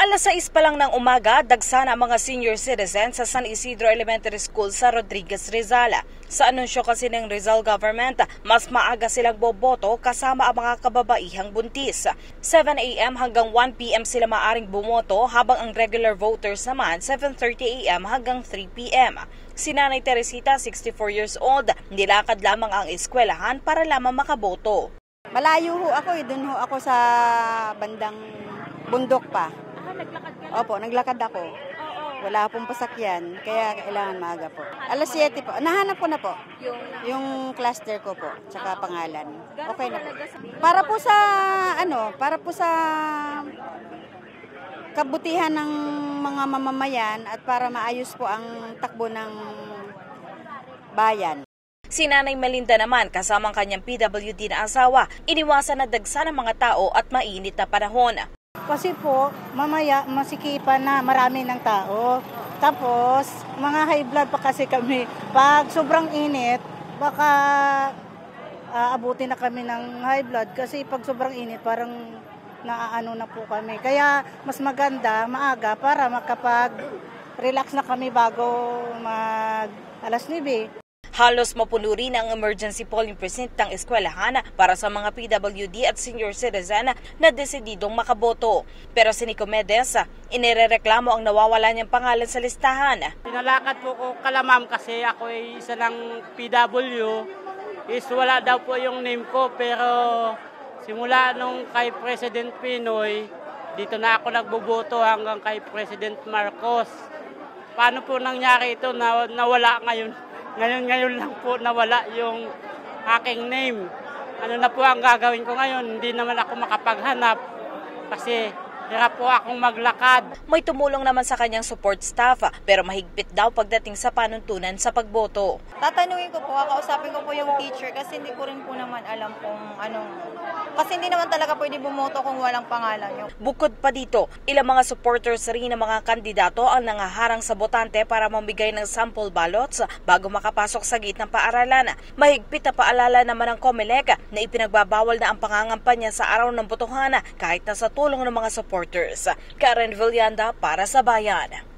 Alas 6 pa lang ng umaga, dagsana ang mga senior citizens sa San Isidro Elementary School sa Rodriguez, Rizal. Sa anunsyo kasi ng Rizal government, mas maaga silang boboto kasama ang mga kababaihang buntis. 7 a.m. hanggang 1 p.m. sila maaring bumoto habang ang regular voters naman 7:30 a.m. hanggang 3 p.m. Si Nanay Teresita, 64 years old, nilakad lamang ang eskwelahan para lamang makaboto. Malayo ho ako, doon ho ako sa bandang bundok pa. Naglakad ka? Opo, naglakad ako. Wala pong pasakyan, kaya kailangan maaga po. Alas 7 po. Nahanap ko na po. Yung cluster ko po, tsaka pangalan. Okay na po. Para po sa kabutihan ng mga mamamayan at para maayos po ang takbo ng bayan. Si Nanay Melinda naman, kasama ang kanyang PWD na asawa, iniwasan na dagsa ng mga tao at mainit na panahon. Kasi po, mamaya masikipan na marami ng tao. Tapos, mga high blood pa kasi kami. Pag sobrang init, baka aabutin na kami ng high blood. Kasi pag sobrang init, parang naaano na po kami. Kaya mas maganda, maaga, para makapag-relax na kami bago mag alas 9. Halos mapuno rin ang emergency polling precinct ng eskwelahan para sa mga PWD at senior citizen na desididong makaboto. Pero si Nico Medes, inirereklamo ang nawawala niyang pangalan sa listahan. Pinalakad po ko kalamam kasi ako ay isa ng PW. Wala daw po yung name ko, pero simula nung kay President Pinoy, dito na ako nagboboto hanggang kay President Marcos. Paano po nangyari ito na nawala ngayon? Ngayon lang po nawala yung aking name. Ano na po ang gagawin ko ngayon? Hindi naman ako makapaghanap kasi hirap po akong maglakad. May tumulong naman sa kanyang support staff pero mahigpit daw pagdating sa panuntunan sa pagboto. Tatanungin ko po, kakausapin ko po yung teacher kasi hindi ko rin po naman alam kung kasi hindi naman talaga pwede bumoto kung walang pangalan nyo. Bukod pa dito, ilang mga supporters rin ng mga kandidato ang nangaharang sa botante para mamigay ng sample ballots bago makapasok sa gate ng paaralan. Mahigpit na paalala naman ng COMELEC na ipinagbabawal na ang pangangampanya sa araw ng botohan kahit na sa tulong ng mga supporters. Karen Villanda para sa Bayan.